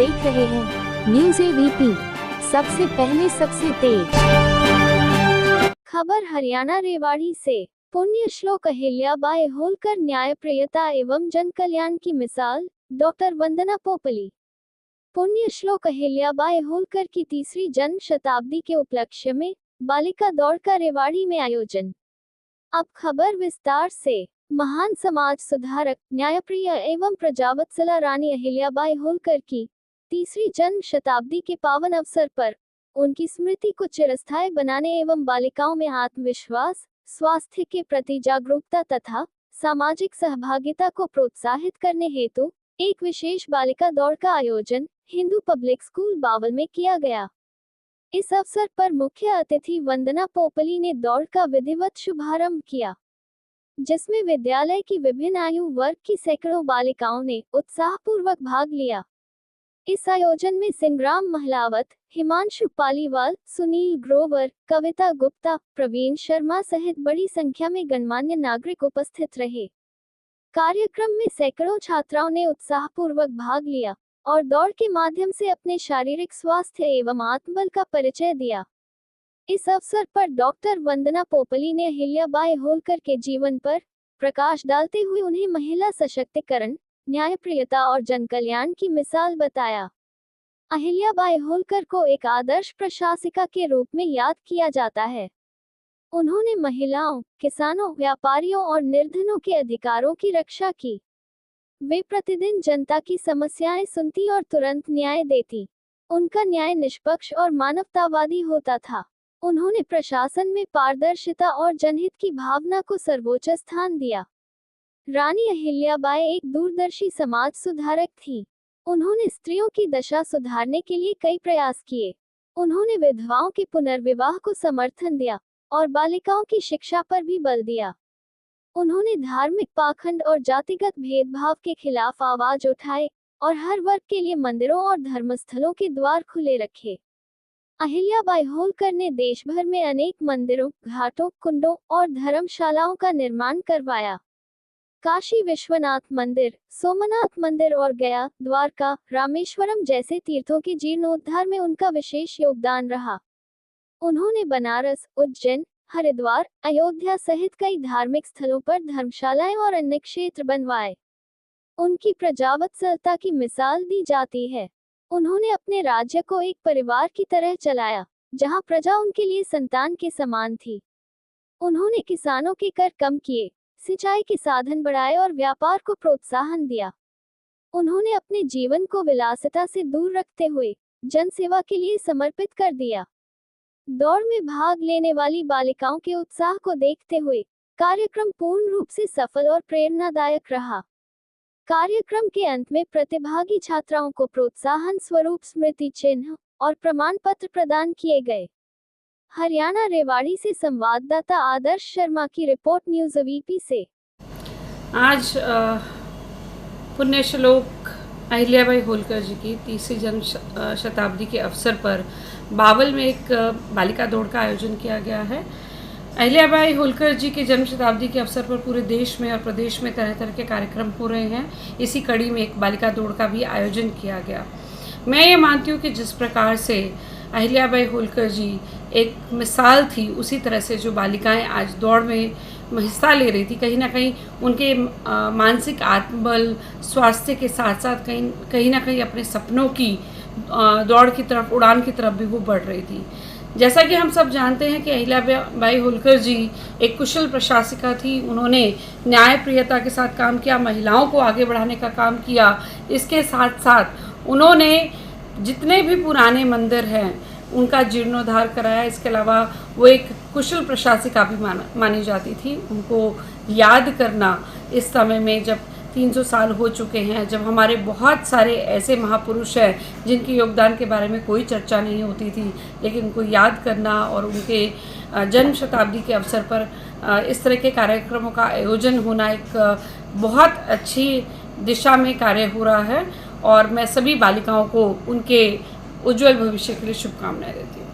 देख रहे हैं न्यूज़ एबीपी, सबसे पहले सबसे तेज खबर। हरियाणा रेवाड़ी से पुण्य श्लोक अहिल्याबाई होलकर न्यायप्रियता एवं जन कल्याण की मिसाल, डॉक्टर वंदना पोपली। पुण्य श्लोक अहिल्याबाई होलकर की तीसरी जन्म शताब्दी के उपलक्ष्य में बालिका दौड़ का रेवाड़ी में आयोजन। अब खबर विस्तार से। महान समाज सुधारक, न्यायप्रिय एवं प्रजावत्सला रानी अहिल्याबाई होलकर की तीसरी जन्म शताब्दी के पावन अवसर पर उनकी स्मृति को चिरस्थायी बनाने एवं बालिकाओं में आत्मविश्वास, स्वास्थ्य के प्रति जागरूकता तथा सामाजिक सहभागिता को प्रोत्साहित करने हेतु एक विशेष बालिका दौड़ का आयोजन हिंदू पब्लिक स्कूल बावल में किया गया। इस अवसर पर मुख्य अतिथि वंदना पोपली ने दौड़ का विधिवत शुभारंभ किया, जिसमें विद्यालय की विभिन्न आयु वर्ग की सैकड़ों बालिकाओं ने उत्साहपूर्वक भाग लिया। इस आयोजन में संग्राम महलावत, हिमांशु पालीवाल, सुनील ग्रोवर, कविता गुप्ता, प्रवीण शर्मा सहित बड़ी संख्या में गणमान्य नागरिक उपस्थित रहे। कार्यक्रम में सैकड़ों छात्राओं ने उत्साहपूर्वक भाग लिया और दौड़ के माध्यम से अपने शारीरिक स्वास्थ्य एवं आत्मबल का परिचय दिया। इस अवसर पर डॉक्टर वंदना पोपली ने अहिल्याबाई होलकर के जीवन पर प्रकाश डालते हुए उन्हें महिला सशक्तिकरण, न्यायप्रियता और जनकल्याण की मिसाल बताया। अहिल्याबाई होलकर को एक आदर्श प्रशासिका के रूप में याद किया जाता है। उन्होंने महिलाओं, किसानों, व्यापारियों और निर्धनों के अधिकारों की रक्षा की। वे प्रतिदिन जनता की समस्याएं सुनती और तुरंत न्याय देती। उनका न्याय निष्पक्ष और मानवतावादी होता था। उन्होंने प्रशासन में पारदर्शिता और जनहित की भावना को सर्वोच्च स्थान दिया। रानी अहिल्याबाई एक दूरदर्शी समाज सुधारक थी। उन्होंने स्त्रियों की दशा सुधारने के लिए कई प्रयास किए। उन्होंने विधवाओं के पुनर्विवाह को समर्थन दिया और बालिकाओं की शिक्षा पर भी बल दिया। उन्होंने धार्मिक पाखंड और जातिगत भेदभाव के खिलाफ आवाज उठाए और हर वर्ग के लिए मंदिरों और धर्मस्थलों के द्वार खुले रखे। अहिल्याबाई होलकर ने देश भर में अनेक मंदिरों, घाटों, कुंडों और धर्मशालाओं का निर्माण करवाया। काशी विश्वनाथ मंदिर, सोमनाथ मंदिर और गया, द्वारका, रामेश्वरम जैसे तीर्थों के जीर्णोद्धार में उनका विशेष योगदान रहा। उन्होंने बनारस, उज्जैन, हरिद्वार, अयोध्या सहित कई धार्मिक स्थलों पर धर्मशालाएं और अन्य क्षेत्र बनवाए। उनकी प्रजावत्सलता की मिसाल दी जाती है। उन्होंने अपने राज्य को एक परिवार की तरह चलाया, जहां प्रजा उनके लिए संतान के समान थी। उन्होंने किसानों के कर कम किए, सिंचाई के साधन बढ़ाए और व्यापार को प्रोत्साहन दिया। उन्होंने अपने जीवन को विलासिता से दूर रखते हुए जनसेवा के लिए समर्पित कर दिया। दौड़ में भाग लेने वाली बालिकाओं के उत्साह को देखते हुए कार्यक्रम पूर्ण रूप से सफल और प्रेरणादायक रहा। कार्यक्रम के अंत में प्रतिभागी छात्राओं को प्रोत्साहन स्वरूप स्मृति चिन्ह और प्रमाण पत्र प्रदान किए गए। हरियाणा रेवाड़ी से संवाददाता आदर्श शर्मा की रिपोर्ट, न्यूज़ एबीपी से। आज पुण्य श्लोक अहिल्याबाई होलकर जी की तीसरी जन्म शताब्दी के अवसर पर बावल में एक बालिका दौड़ का आयोजन किया गया है। अहिल्याबाई होलकर जी के जन्म शताब्दी के अवसर पर पूरे देश में और प्रदेश में तरह तरह के कार्यक्रम हो रहे हैं। इसी कड़ी में एक बालिका दौड़ का भी आयोजन किया गया। मैं ये मानती हूँ कि जिस प्रकार से अहिल्याबाई होलकर जी एक मिसाल थी, उसी तरह से जो बालिकाएं आज दौड़ में हिस्सा ले रही थी, कहीं ना कहीं उनके मानसिक आत्मबल, स्वास्थ्य के साथ साथ कहीं ना कहीं अपने सपनों की दौड़ की तरफ, उड़ान की तरफ भी वो बढ़ रही थी। जैसा कि हम सब जानते हैं कि अहिल्याबाई होलकर जी एक कुशल प्रशासिका थी। उन्होंने न्यायप्रियता के साथ काम किया, महिलाओं को आगे बढ़ाने का काम किया। इसके साथ साथ उन्होंने जितने भी पुराने मंदिर हैं उनका जीर्णोद्धार कराया। इसके अलावा वो एक कुशल प्रशासिका भी मानी जाती थी। उनको याद करना इस समय में, जब 300 साल हो चुके हैं, जब हमारे बहुत सारे ऐसे महापुरुष हैं जिनके योगदान के बारे में कोई चर्चा नहीं होती थी, लेकिन उनको याद करना और उनके जन्म शताब्दी के अवसर पर इस तरह के कार्यक्रमों का आयोजन होना एक बहुत अच्छी दिशा में कार्य हो रहा है। और मैं सभी बालिकाओं को उनके उज्जवल भविष्य के लिए शुभकामनाएं देती हूँ।